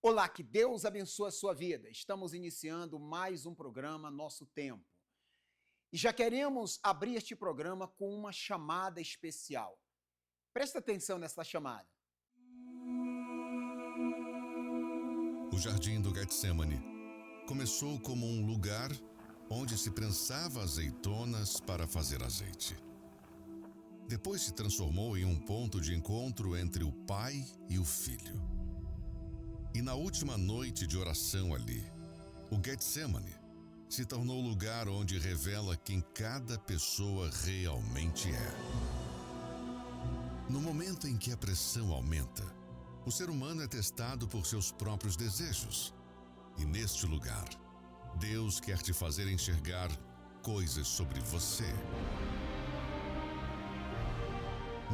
Olá, que Deus abençoe a sua vida. Estamos iniciando mais um programa Nosso Tempo. E já queremos abrir este programa com uma chamada especial. Presta atenção nessa chamada. O Jardim do Getsemane começou como um lugar onde se prensava azeitonas para fazer azeite. Depois se transformou em um ponto de encontro entre o Pai e o Filho. E na última noite de oração ali, o Getsemane se tornou o lugar onde revela quem cada pessoa realmente é. No momento em que a pressão aumenta, o ser humano é testado por seus próprios desejos. E neste lugar, Deus quer te fazer enxergar coisas sobre você.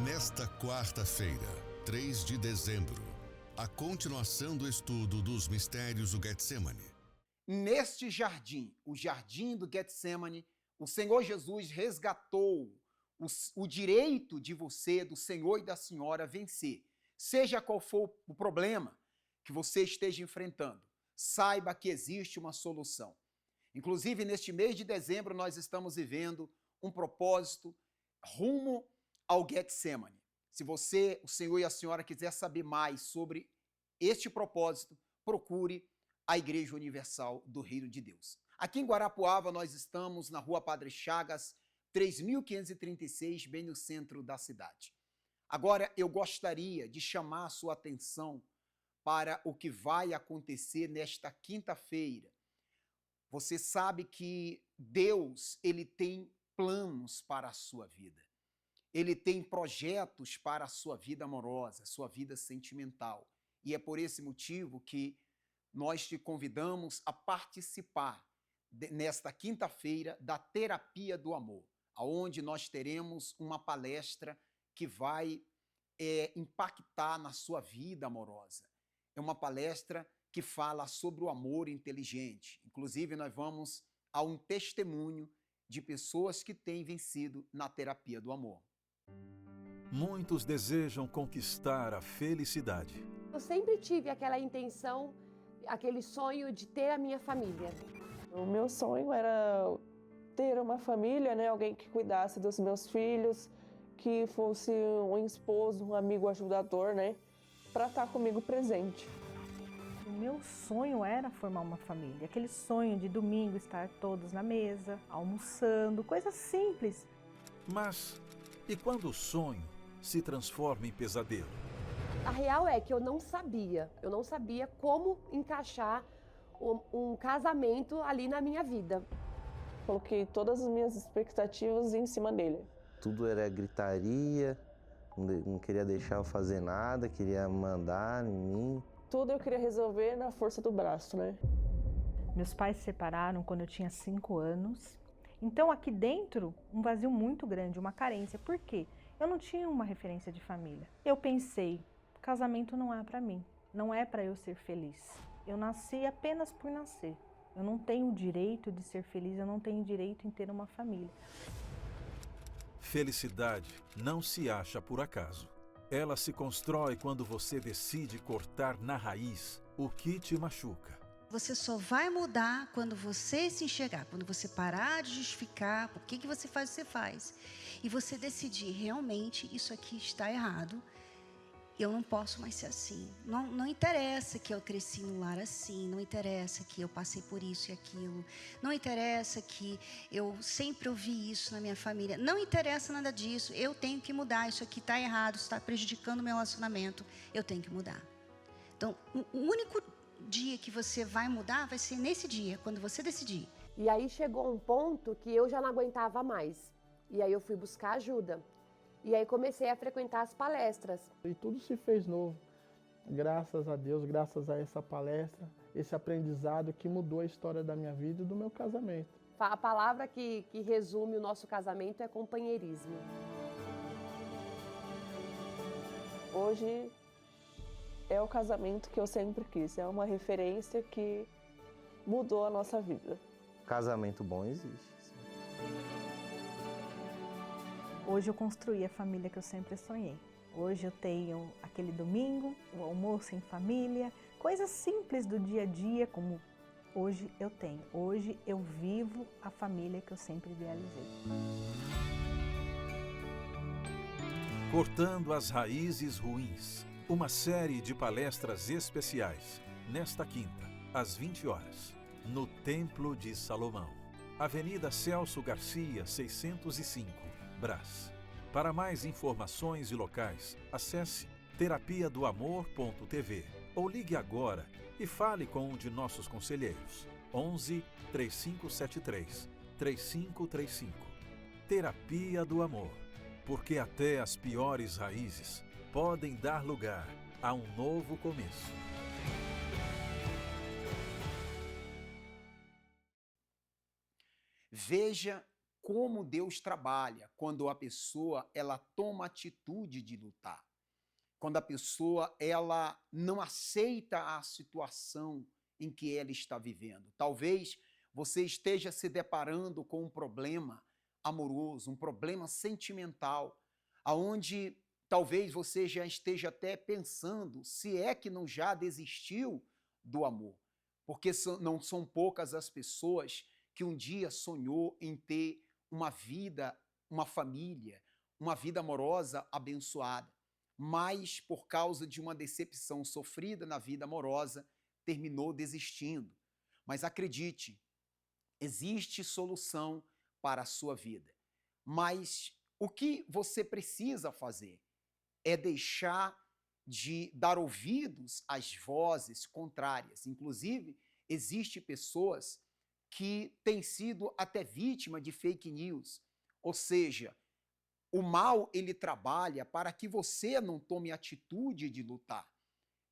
Nesta quarta-feira, 3 de dezembro, a continuação do estudo dos mistérios do Getsemane. Neste jardim, o jardim do Getsemane, o Senhor Jesus resgatou o direito de você, do Senhor e da Senhora, vencer. Seja qual for o problema que você esteja enfrentando, saiba que existe uma solução. Inclusive, neste mês de dezembro, nós estamos vivendo um propósito rumo ao Getsemane. Se você, o Senhor e a Senhora, quiser saber mais sobre este propósito, procure a Igreja Universal do Reino de Deus. Aqui em Guarapuava, nós estamos na Rua Padre Chagas, 3536, bem no centro da cidade. Agora, eu gostaria de chamar a sua atenção para o que vai acontecer nesta quinta-feira. Você sabe que Deus, ele tem planos para a sua vida. Ele tem projetos para a sua vida amorosa, sua vida sentimental. E é por esse motivo que nós te convidamos a participar nesta quinta-feira da Terapia do Amor, onde nós teremos uma palestra que vai impactar na sua vida amorosa. É uma palestra que fala sobre o amor inteligente. Inclusive, nós vamos a um testemunho de pessoas que têm vencido na terapia do amor. Muitos desejam conquistar a felicidade. Eu sempre tive aquela intenção, aquele sonho de ter a minha família. O meu sonho era ter uma família, né? Alguém que cuidasse dos meus filhos, que fosse um esposo, um amigo ajudador, né? Para estar comigo presente. O meu sonho era formar uma família. Aquele sonho de domingo estar todos na mesa, almoçando, coisa simples. Mas e quando o sonho se transforma em pesadelo? A real é que eu não sabia como encaixar um casamento ali na minha vida. Coloquei todas as minhas expectativas em cima dele. Tudo era gritaria, não queria deixar eu fazer nada, queria mandar em mim. Tudo eu queria resolver na força do braço, né? Meus pais se separaram quando eu tinha 5 anos. Então aqui dentro, um vazio muito grande, uma carência. Por quê? Eu não tinha uma referência de família. Eu pensei, casamento não é para mim, não é para eu ser feliz. Eu nasci apenas por nascer. Eu não tenho o direito de ser feliz, eu não tenho direito em ter uma família. Felicidade não se acha por acaso. Ela se constrói quando você decide cortar na raiz o que te machuca. Você só vai mudar quando você se enxergar, quando você parar de justificar por que você faz o que você faz. E você decidir, realmente, isso aqui está errado. Eu não posso mais ser assim. Não interessa que eu cresci num lar assim, não interessa que eu passei por isso e aquilo, não interessa que eu sempre ouvi isso na minha família, não interessa nada disso, eu tenho que mudar, isso aqui está errado, isso está prejudicando o meu relacionamento, eu tenho que mudar. Então, o único dia que você vai mudar vai ser nesse dia, quando você decidir. E aí chegou um ponto que eu já não aguentava mais. E aí eu fui buscar ajuda. E aí comecei a frequentar as palestras. E tudo se fez novo. Graças a Deus, graças a essa palestra, esse aprendizado que mudou a história da minha vida e do meu casamento. A palavra que resume o nosso casamento é companheirismo. Hoje é o casamento que eu sempre quis, é uma referência que mudou a nossa vida. Casamento bom existe. Hoje eu construí a família que eu sempre sonhei. Hoje eu tenho aquele domingo, o almoço em família, coisas simples do dia a dia, como hoje eu tenho. Hoje eu vivo a família que eu sempre idealizei. Cortando as raízes ruins. Uma série de palestras especiais. Nesta quinta, às 20 horas, no Templo de Salomão. Avenida Celso Garcia, 605, Brás. Para mais informações e locais, acesse terapiadoamor.tv ou ligue agora e fale com um de nossos conselheiros. 11 3573 3535. Terapia do Amor. Porque até as piores raízes podem dar lugar a um novo começo. Veja como Deus trabalha quando a pessoa ela toma atitude de lutar. Quando a pessoa ela não aceita a situação em que ela está vivendo. Talvez você esteja se deparando com um problema amoroso, um problema sentimental, aonde talvez você já esteja até pensando se é que não já desistiu do amor. Porque não são poucas as pessoas que um dia sonhou em ter uma vida, uma família, uma vida amorosa abençoada, mas por causa de uma decepção sofrida na vida amorosa, terminou desistindo. Mas acredite, existe solução para a sua vida. Mas o que você precisa fazer é deixar de dar ouvidos às vozes contrárias. Inclusive, existem pessoas que têm sido até vítima de fake news. Ou seja, o mal ele trabalha para que você não tome atitude de lutar.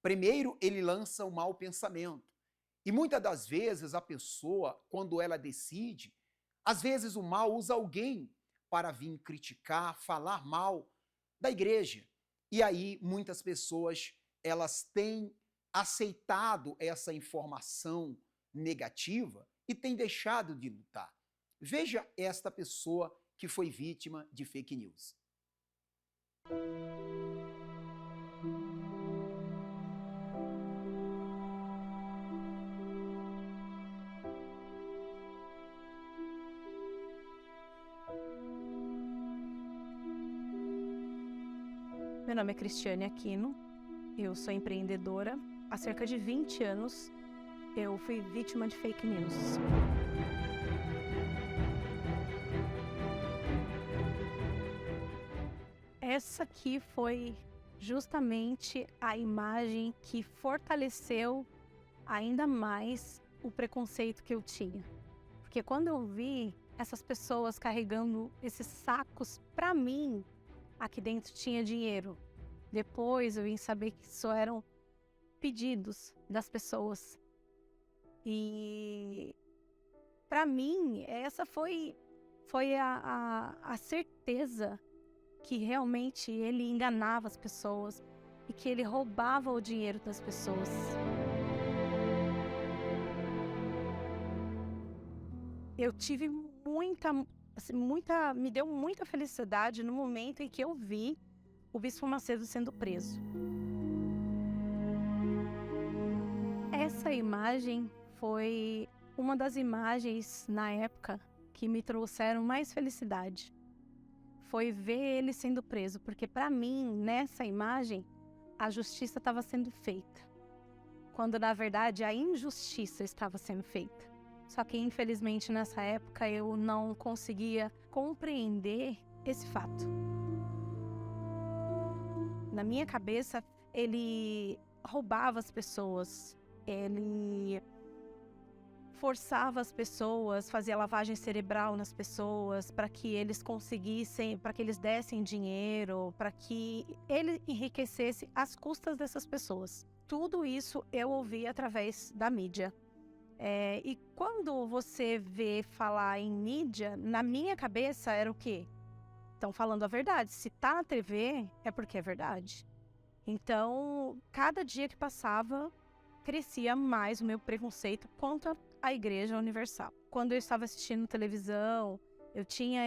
Primeiro, ele lança o mau pensamento. E muitas das vezes a pessoa, quando ela decide, às vezes o mal usa alguém para vir criticar, falar mal da igreja. E aí muitas pessoas, elas têm aceitado essa informação negativa e têm deixado de lutar. Veja esta pessoa que foi vítima de fake news. Meu nome é Cristiane Aquino, eu sou empreendedora. Há cerca de 20 anos eu fui vítima de fake news. Essa aqui foi justamente a imagem que fortaleceu ainda mais o preconceito que eu tinha. Porque quando eu vi essas pessoas carregando esses sacos, para mim, aqui dentro tinha dinheiro. Depois eu vim saber que isso eram pedidos das pessoas. E para mim, essa foi a certeza que realmente ele enganava as pessoas e que ele roubava o dinheiro das pessoas. Eu tive me deu muita felicidade no momento em que eu vi o Bispo Macedo sendo preso. Essa imagem foi uma das imagens, na época, que me trouxeram mais felicidade. Foi ver ele sendo preso, porque para mim, nessa imagem, a justiça estava sendo feita. Quando, na verdade, a injustiça estava sendo feita. Só que, infelizmente, nessa época, eu não conseguia compreender esse fato. Na minha cabeça, ele roubava as pessoas, ele forçava as pessoas, fazia lavagem cerebral nas pessoas para que eles conseguissem, para que eles dessem dinheiro, para que ele enriquecesse às custas dessas pessoas. Tudo isso eu ouvi através da mídia. E quando você vê falar em mídia, na minha cabeça era o quê? Estão falando a verdade. Se tá na TV, é porque é verdade. Então, cada dia que passava, crescia mais o meu preconceito contra a Igreja Universal. Quando eu estava assistindo televisão, eu tinha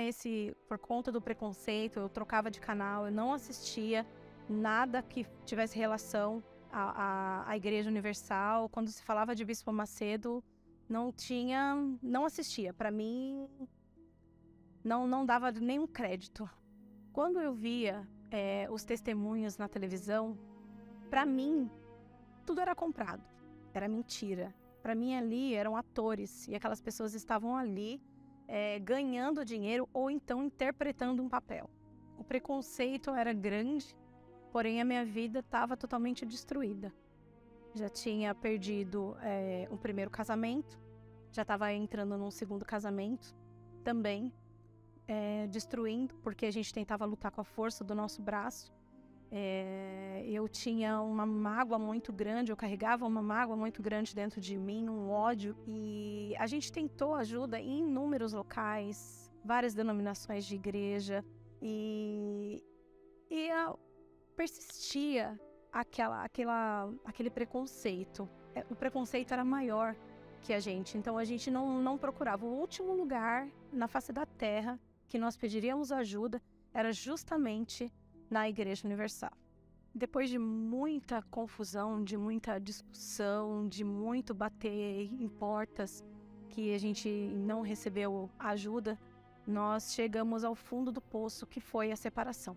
por conta do preconceito, eu trocava de canal, eu não assistia nada que tivesse relação à Igreja Universal. Quando se falava de Bispo Macedo, não assistia. Para mim, não dava nenhum crédito. Quando eu via os testemunhos na televisão, para mim, tudo era comprado, era mentira. Para mim, ali eram atores, e aquelas pessoas estavam ali ganhando dinheiro ou então interpretando um papel. O preconceito era grande, porém a minha vida estava totalmente destruída. Já tinha perdido o primeiro casamento, já estava entrando num segundo casamento também, destruindo, porque a gente tentava lutar com a força do nosso braço. Eu tinha uma mágoa muito grande, eu carregava uma mágoa muito grande dentro de mim, um ódio, e a gente tentou ajuda em inúmeros locais, várias denominações de igreja, e persistia aquele preconceito. O preconceito era maior que a gente, então a gente não procurava. O último lugar na face da terra que nós pediríamos ajuda era justamente na Igreja Universal. Depois de muita confusão, de muita discussão, de muito bater em portas, que a gente não recebeu ajuda, nós chegamos ao fundo do poço, que foi a separação.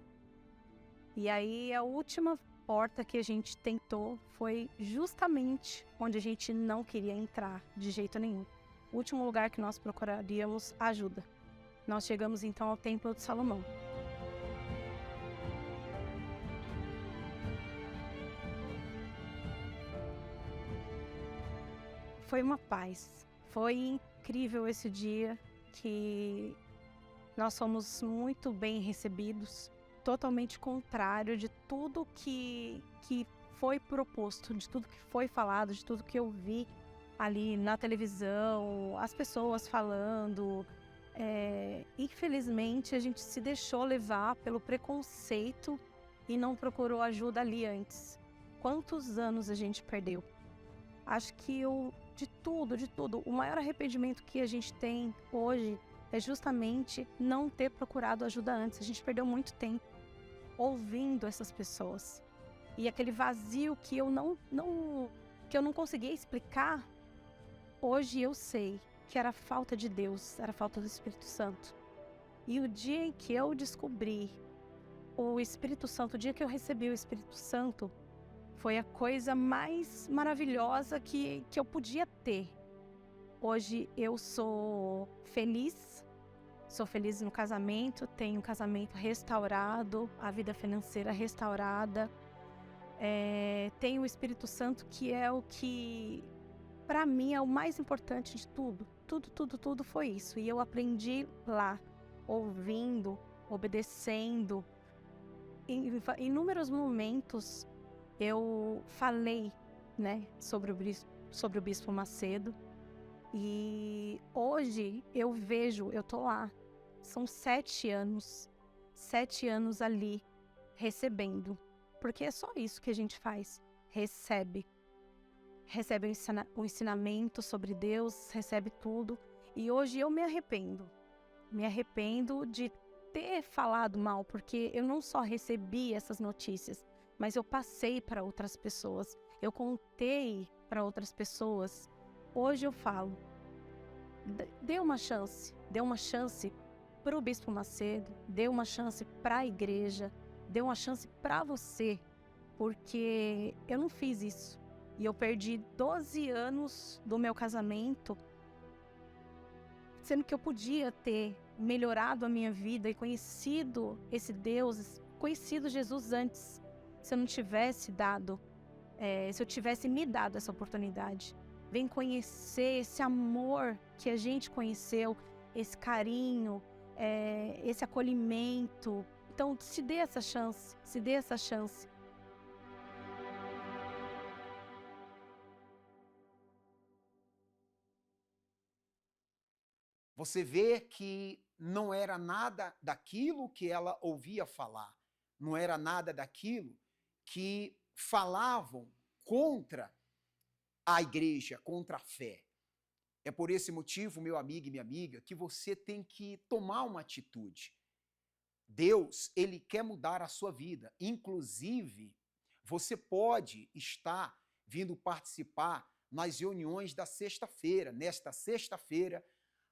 E aí a última porta que a gente tentou foi justamente onde a gente não queria entrar de jeito nenhum. O último lugar que nós procuraríamos ajuda. Nós chegamos então ao Templo de Salomão. Foi uma paz. Foi incrível esse dia, que nós fomos muito bem recebidos, totalmente contrário de tudo que foi proposto, de tudo que foi falado, de tudo que eu vi ali na televisão, as pessoas falando. Infelizmente, a gente se deixou levar pelo preconceito e não procurou ajuda ali antes. Quantos anos a gente perdeu? Acho que de tudo, o maior arrependimento que a gente tem hoje é justamente não ter procurado ajuda antes. A gente perdeu muito tempo ouvindo essas pessoas. E aquele vazio que eu não conseguia explicar, hoje eu sei que era falta de Deus, era falta do Espírito Santo. E o dia em que eu descobri o Espírito Santo, o dia que eu recebi o Espírito Santo, foi a coisa mais maravilhosa que eu podia ter. Hoje eu sou feliz no casamento, tenho um casamento restaurado, a vida financeira restaurada. Tenho o Espírito Santo, que é o que, para mim, é o mais importante de tudo. Tudo foi isso. E eu aprendi lá, ouvindo, obedecendo. Em inúmeros momentos, eu falei, sobre o Bispo Macedo, e hoje eu vejo, eu tô lá, são 7 anos ali, recebendo, porque é só isso que a gente faz, recebe o ensinamento sobre Deus, recebe tudo, e hoje eu me arrependo de ter falado mal, porque eu não só recebi essas notícias, mas eu passei para outras pessoas, eu contei para outras pessoas. Hoje eu falo, dê uma chance para o Bispo Macedo, dê uma chance para a igreja, dê uma chance para você, porque eu não fiz isso. E eu perdi 12 anos do meu casamento, sendo que eu podia ter melhorado a minha vida e conhecido esse Deus, conhecido Jesus antes, se eu não tivesse se eu tivesse me dado essa oportunidade. Vem conhecer esse amor que a gente conheceu, esse carinho, esse acolhimento. Então, se dê essa chance. Você vê que não era nada daquilo que ela ouvia falar, não era nada daquilo que falavam contra a igreja, contra a fé. É por esse motivo, meu amigo e minha amiga, que você tem que tomar uma atitude. Deus, ele quer mudar a sua vida. Inclusive, você pode estar vindo participar nas reuniões da sexta-feira. Nesta sexta-feira,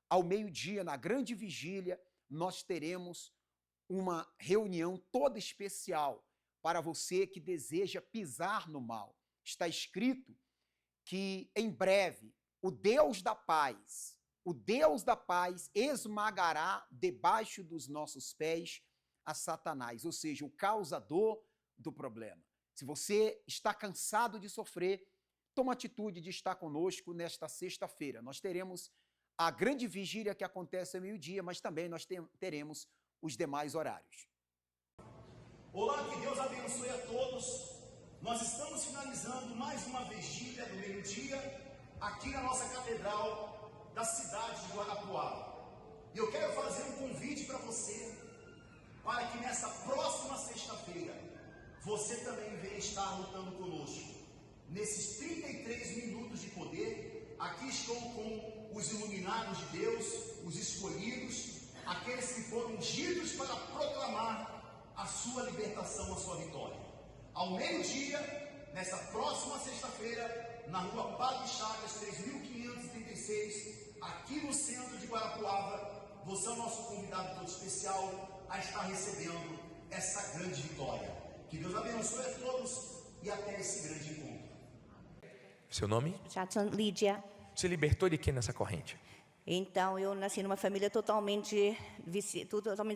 ao meio-dia, na grande vigília, nós teremos uma reunião toda especial para você que deseja pisar no mal. Está escrito que em breve o Deus da paz esmagará debaixo dos nossos pés a Satanás, ou seja, o causador do problema. Se você está cansado de sofrer, toma atitude de estar conosco nesta sexta-feira. Nós teremos a grande vigília que acontece ao meio-dia, mas também nós teremos os demais horários. Olá, que Deus abençoe a todos. Nós estamos finalizando mais uma vigília do meio-dia aqui na nossa catedral da cidade de Guarapuava. E eu quero fazer um convite para você, para que nessa próxima sexta-feira você também venha estar lutando conosco. Nesses 33 minutos de poder, aqui estou com os iluminados de Deus, os escolhidos, aqueles que foram ungidos para proclamar a sua libertação, a sua vitória. Ao meio-dia, nessa próxima sexta-feira, na rua Padre Chagas, 3536, aqui no centro de Guarapuava, você é o nosso convidado todo especial a estar recebendo essa grande vitória. Que Deus abençoe a todos e até esse grande encontro. Seu nome? Jadson Lídia. Se libertou de quem nessa corrente? Então, eu nasci numa família totalmente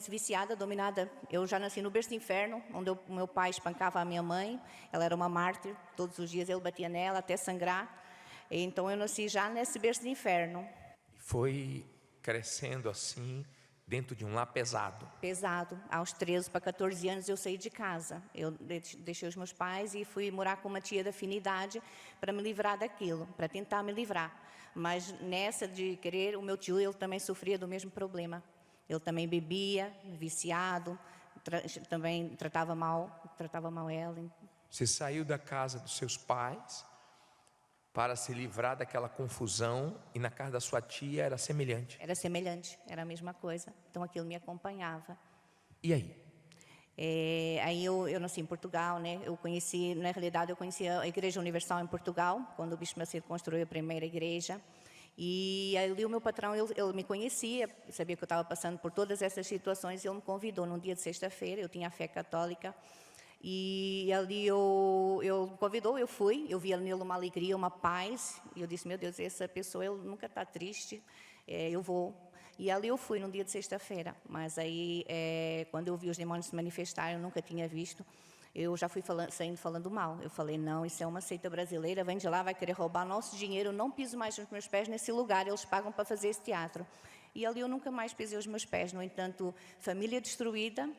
viciada, dominada. Eu já nasci no berço do inferno, onde o meu pai espancava a minha mãe. Ela era uma mártir, todos os dias ele batia nela até sangrar. Então, eu nasci já nesse berço do inferno. Foi crescendo assim, dentro de um lar pesado. Pesado. Aos 13 para 14 anos eu saí de casa. Eu deixei os meus pais e fui morar com uma tia da afinidade para me livrar daquilo, para tentar me livrar. Mas nessa de querer, o meu tio, ele também sofria do mesmo problema. Ele também bebia, viciado, também tratava mal ela. Você saiu da casa dos seus pais para se livrar daquela confusão e na casa da sua tia era semelhante. Era semelhante, era a mesma coisa. Então aquilo me acompanhava. E aí? Aí eu nasci em Portugal, né? Na realidade eu conheci a Igreja Universal em Portugal, quando o Bispo Macedo construiu a primeira igreja. E ali o meu patrão, ele me conhecia, sabia que eu estava passando por todas essas situações, ele me convidou num dia de sexta-feira, eu tinha a fé católica, e ali ele me convidou, eu fui, eu via nele uma alegria, uma paz, e eu disse, meu Deus, essa pessoa, ele nunca está triste, eu vou. E ali eu fui num dia de sexta-feira, mas aí quando eu vi os demônios se manifestarem, eu nunca tinha visto, eu já fui saindo falando mal. Eu falei, não, isso é uma seita brasileira, vem de lá, vai querer roubar nosso dinheiro, eu não piso mais os meus pés nesse lugar, eles pagam para fazer esse teatro. E ali eu nunca mais pisei os meus pés, no entanto, família destruída.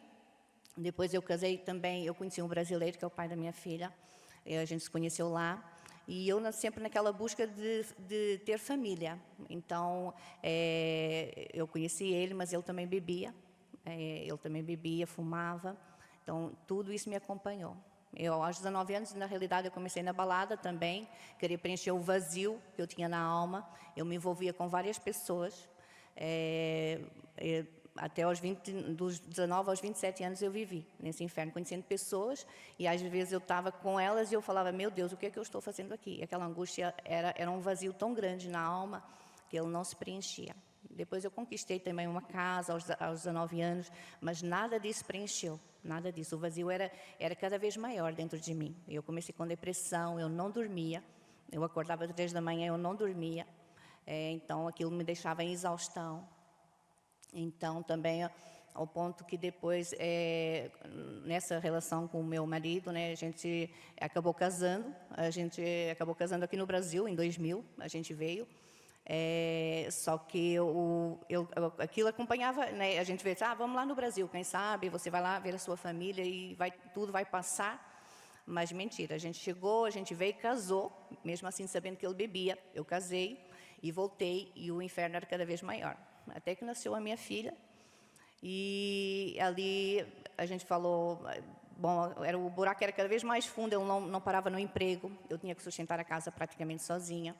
Depois eu casei também, eu conheci um brasileiro, que é o pai da minha filha, a gente se conheceu lá. E eu sempre naquela busca de ter família. Então, eu conheci ele, mas ele também bebia. Fumava. Então, tudo isso me acompanhou. Eu, aos 19 anos, na realidade, eu comecei na balada também. Queria preencher o vazio que eu tinha na alma. Eu me envolvia com várias pessoas. Até dos 19 aos 27 anos eu vivi nesse inferno, conhecendo pessoas, e às vezes eu estava com elas e eu falava, meu Deus, o que é que eu estou fazendo aqui? E aquela angústia era um vazio tão grande na alma que ele não se preenchia. Depois eu conquistei também uma casa aos 19 anos, mas nada disso preencheu, nada disso. O vazio era cada vez maior dentro de mim. Eu comecei com depressão, eu não dormia, eu acordava às 3 da manhã, eu não dormia, então aquilo me deixava em exaustão. Então, também, ao ponto que depois, nessa relação com o meu marido, né, a gente acabou casando aqui no Brasil, em 2000, a gente veio, só que aquilo acompanhava, né, a gente veio, vamos lá no Brasil, quem sabe, você vai lá ver a sua família e tudo vai passar, mas mentira, a gente chegou, a gente veio e casou, mesmo assim sabendo que ele bebia, eu casei e voltei, e o inferno era cada vez maior. Até que nasceu a minha filha, e ali a gente falou, bom, o buraco era cada vez mais fundo, eu não parava no emprego, eu tinha que sustentar a casa praticamente sozinha.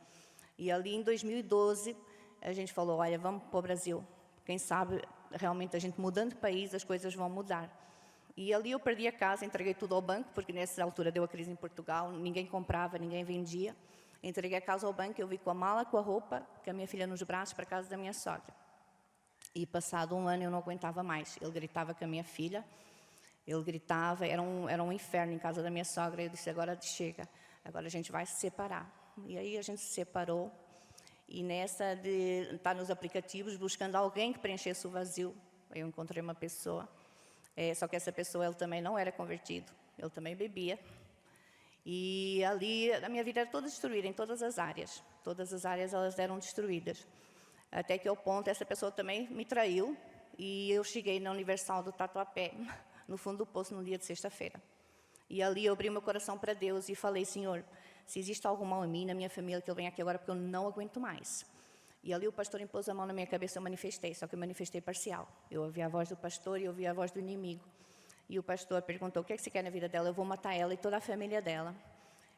E ali em 2012, a gente falou, olha, vamos para o Brasil, quem sabe realmente a gente mudando de país, as coisas vão mudar. E ali eu perdi a casa, entreguei tudo ao banco, porque nessa altura deu a crise em Portugal, ninguém comprava, ninguém vendia. Entreguei a casa ao banco, eu vi com a mala, com a roupa, com a minha filha nos braços, para a casa da minha sogra. E passado um ano eu não aguentava mais. Ele gritava com a minha filha, ele gritava, era um inferno em casa da minha sogra. Eu disse, agora chega, agora a gente vai se separar. E aí a gente se separou. E nessa de estar nos aplicativos, buscando alguém que preenchesse o vazio, eu encontrei uma pessoa. Só que essa pessoa, ele também não era convertido, ele também bebia. E ali a minha vida era toda destruída, em todas as áreas. Todas as áreas elas eram destruídas. Até que ao ponto, essa pessoa também me traiu. E eu cheguei na Universal do Tatuapé, no fundo do poço, no dia de sexta-feira. E ali eu abri meu coração para Deus e falei, Senhor, se existe algo mal em mim, na minha família, que eu venho aqui agora porque eu não aguento mais. E ali o pastor impôs a mão na minha cabeça, eu manifestei, só que eu manifestei parcial. Eu ouvi a voz do pastor e eu ouvi a voz do inimigo. E o pastor perguntou, o que é que você quer na vida dela? Eu vou matar ela e toda a família dela.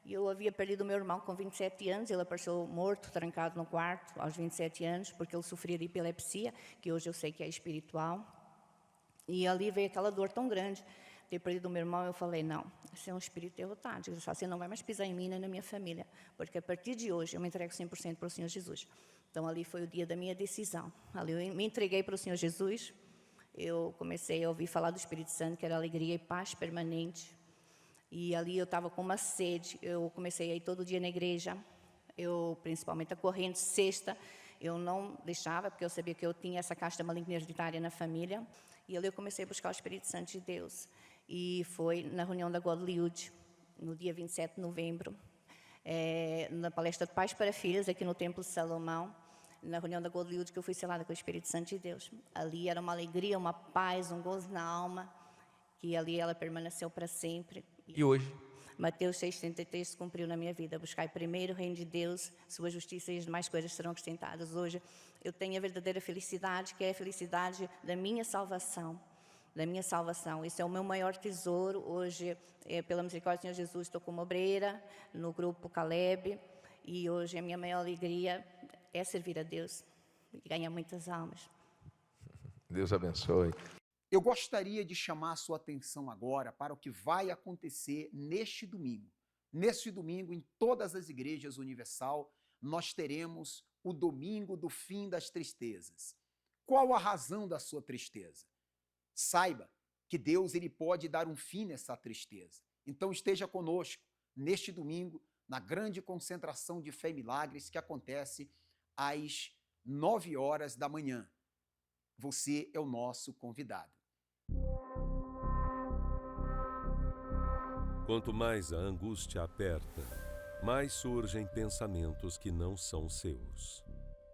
E eu havia perdido meu irmão com 27 anos, ele apareceu morto, trancado no quarto, aos 27 anos, porque ele sofria de epilepsia, que hoje eu sei que é espiritual. E ali veio aquela dor tão grande, ter perdido o meu irmão, eu falei, não, esse é um espírito derrotado, você não vai mais pisar em mim nem na minha família, porque a partir de hoje eu me entrego 100% para o Senhor Jesus. Então ali foi o dia da minha decisão, ali eu me entreguei para o Senhor Jesus, eu comecei a ouvir falar do Espírito Santo, que era alegria e paz permanente, e ali eu estava com uma sede, eu comecei a ir todo dia na igreja, eu principalmente a corrente sexta, eu não deixava, porque eu sabia que eu tinha essa casta maligna hereditária na família, e ali eu comecei a buscar o Espírito Santo de Deus. E foi na reunião da Godlywood, no dia 27 de novembro, na palestra de Pais para Filhas, aqui no Templo de Salomão, na reunião da Godlywood, que eu fui selada com o Espírito Santo de Deus. Ali era uma alegria, uma paz, um gozo na alma, que ali ela permaneceu para sempre. E hoje? Mateus 6,33 se cumpriu na minha vida. Buscai primeiro o reino de Deus, sua justiça e as demais coisas serão acrescentadas. Hoje eu tenho a verdadeira felicidade, que é a felicidade da minha salvação. Da minha salvação. Esse é o meu maior tesouro. Hoje, pela misericórdia do Senhor Jesus, estou como obreira no grupo Caleb. E hoje a minha maior alegria é servir a Deus e ganhar muitas almas. Deus abençoe. Eu gostaria de chamar a sua atenção agora para o que vai acontecer neste domingo. Neste domingo, em todas as igrejas Universal, nós teremos o domingo do fim das tristezas. Qual a razão da sua tristeza? Saiba que Deus ele pode dar um fim nessa tristeza. Então esteja conosco neste domingo, na grande concentração de fé e milagres que acontece às 9 horas da manhã. Você é o nosso convidado. Quanto mais a angústia aperta, mais surgem pensamentos que não são seus.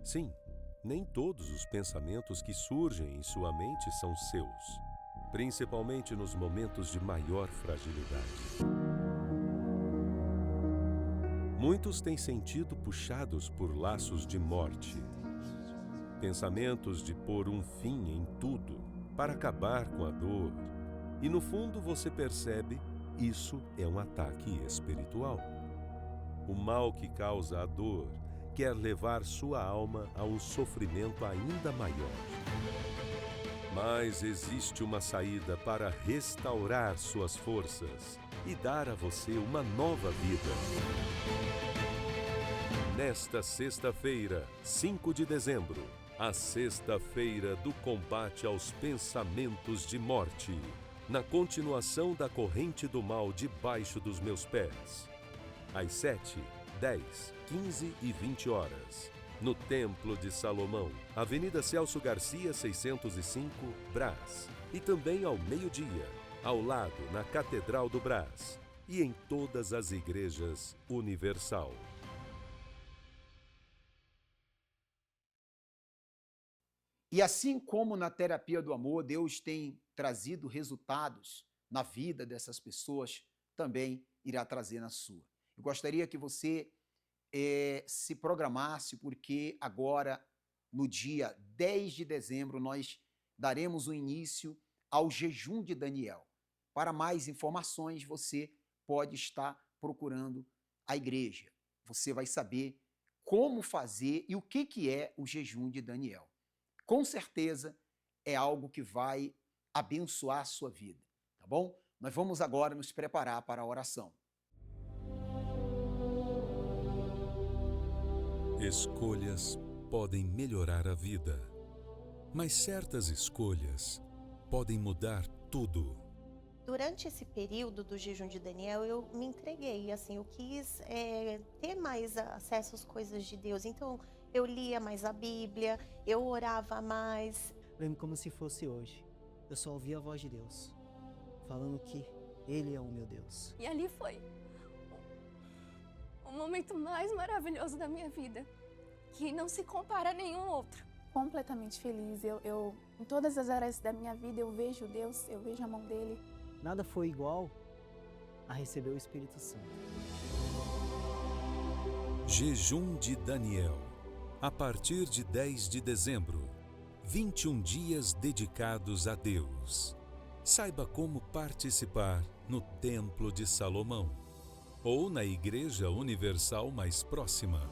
Sim, nem todos os pensamentos que surgem em sua mente são seus, principalmente nos momentos de maior fragilidade. Muitos têm sentido puxados por laços de morte, pensamentos de pôr um fim em tudo, para acabar com a dor. E no fundo você percebe, isso é um ataque espiritual. O mal que causa a dor quer levar sua alma a um sofrimento ainda maior. Mas existe uma saída para restaurar suas forças e dar a você uma nova vida. Nesta sexta-feira, 5 de dezembro, a sexta-feira do combate aos pensamentos de morte, na continuação da corrente do mal debaixo dos meus pés. Às 7, 10, 15 e 20 horas, no Templo de Salomão, Avenida Celso Garcia, 605, Brás. E também ao meio-dia, ao lado, na Catedral do Brás. E em todas as igrejas Universal. E assim como na terapia do amor, Deus tem trazido resultados na vida dessas pessoas, também irá trazer na sua. Eu gostaria que você se programasse, porque agora, no dia 10 de dezembro, nós daremos o início ao jejum de Daniel. Para mais informações, você pode estar procurando a igreja. Você vai saber como fazer e o que é o jejum de Daniel. Com certeza, é algo que vai abençoar a sua vida, tá bom? Nós vamos agora nos preparar para a oração. Escolhas podem melhorar a vida, mas certas escolhas podem mudar tudo. Durante esse período do jejum de Daniel, eu me entreguei, assim, eu quis ter mais acesso às coisas de Deus. Então, eu lia mais a Bíblia, eu orava mais. Lembro como se fosse hoje. Eu só ouvia a voz de Deus, falando que Ele é o meu Deus. E ali foi o momento mais maravilhoso da minha vida, que não se compara a nenhum outro. Completamente feliz, em todas as áreas da minha vida eu vejo Deus, eu vejo a mão dele. Nada foi igual a receber o Espírito Santo. Jejum de Daniel. A partir de 10 de dezembro, 21 dias dedicados a Deus. Saiba como participar no Templo de Salomão ou na Igreja Universal mais próxima.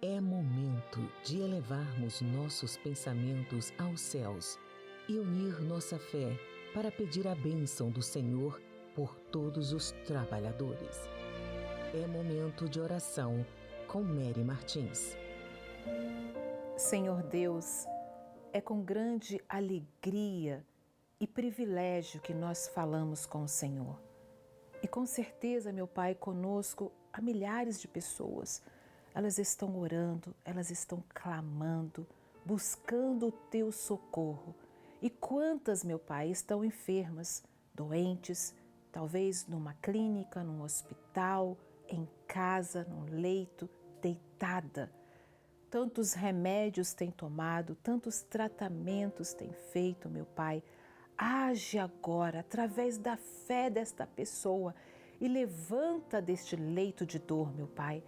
É momento de elevarmos nossos pensamentos aos céus e unir nossa fé para pedir a bênção do Senhor por todos os trabalhadores. É momento de oração com Mary Martins. Senhor Deus, é com grande alegria e privilégio que nós falamos com o Senhor. E com certeza, meu Pai, conosco há milhares de pessoas. Elas estão orando, elas estão clamando, buscando o Teu socorro. E quantas, meu Pai, estão enfermas, doentes, talvez numa clínica, num hospital, em casa, num leito, deitada. Tantos remédios têm tomado, tantos tratamentos têm feito, meu Pai. Age agora, através da fé desta pessoa e levanta deste leito de dor, meu Pai.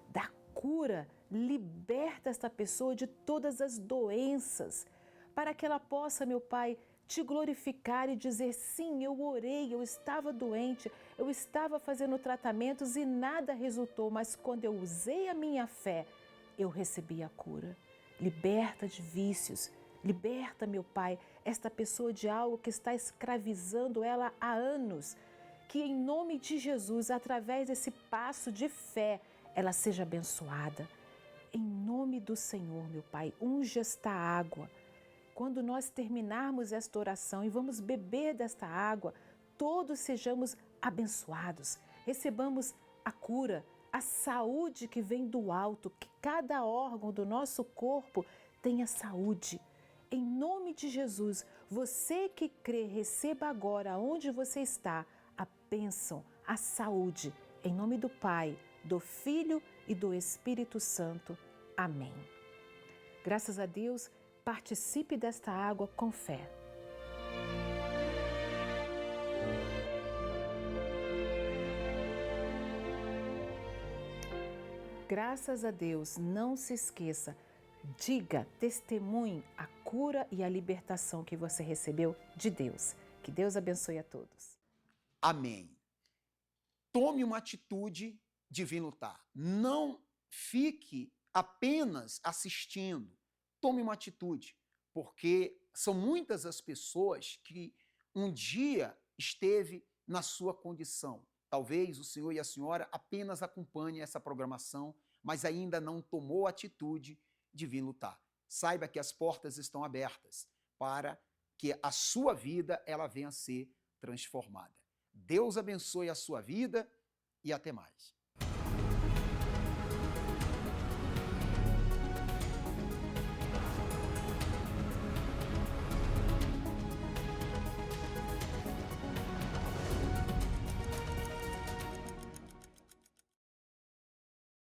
Dá cura, liberta esta pessoa de todas as doenças, para que ela possa, meu Pai, te glorificar e dizer, sim, eu orei, eu estava doente, eu estava fazendo tratamentos e nada resultou, mas quando eu usei a minha fé, eu recebi a cura. Liberta de vícios, liberta, meu Pai, esta pessoa de algo que está escravizando ela há anos. Que em nome de Jesus, através desse passo de fé, ela seja abençoada. Em nome do Senhor, meu Pai, unge esta água. Quando nós terminarmos esta oração e vamos beber desta água, todos sejamos abençoados, recebamos a cura, a saúde que vem do alto, que cada órgão do nosso corpo tenha saúde. Em nome de Jesus, você que crê, receba agora, onde você está, a bênção, a saúde. Em nome do Pai, do Filho e do Espírito Santo. Amém. Graças a Deus, participe desta água com fé. Graças a Deus, não se esqueça, diga, testemunhe a cura e a libertação que você recebeu de Deus. Que Deus abençoe a todos. Amém. Tome uma atitude de vir lutar. Não fique apenas assistindo. Tome uma atitude, porque são muitas as pessoas que um dia esteve na sua condição. Talvez o senhor e a senhora apenas acompanhem essa programação, mas ainda não tomou a atitude de vir lutar. Saiba que as portas estão abertas para que a sua vida ela venha a ser transformada. Deus abençoe a sua vida e até mais.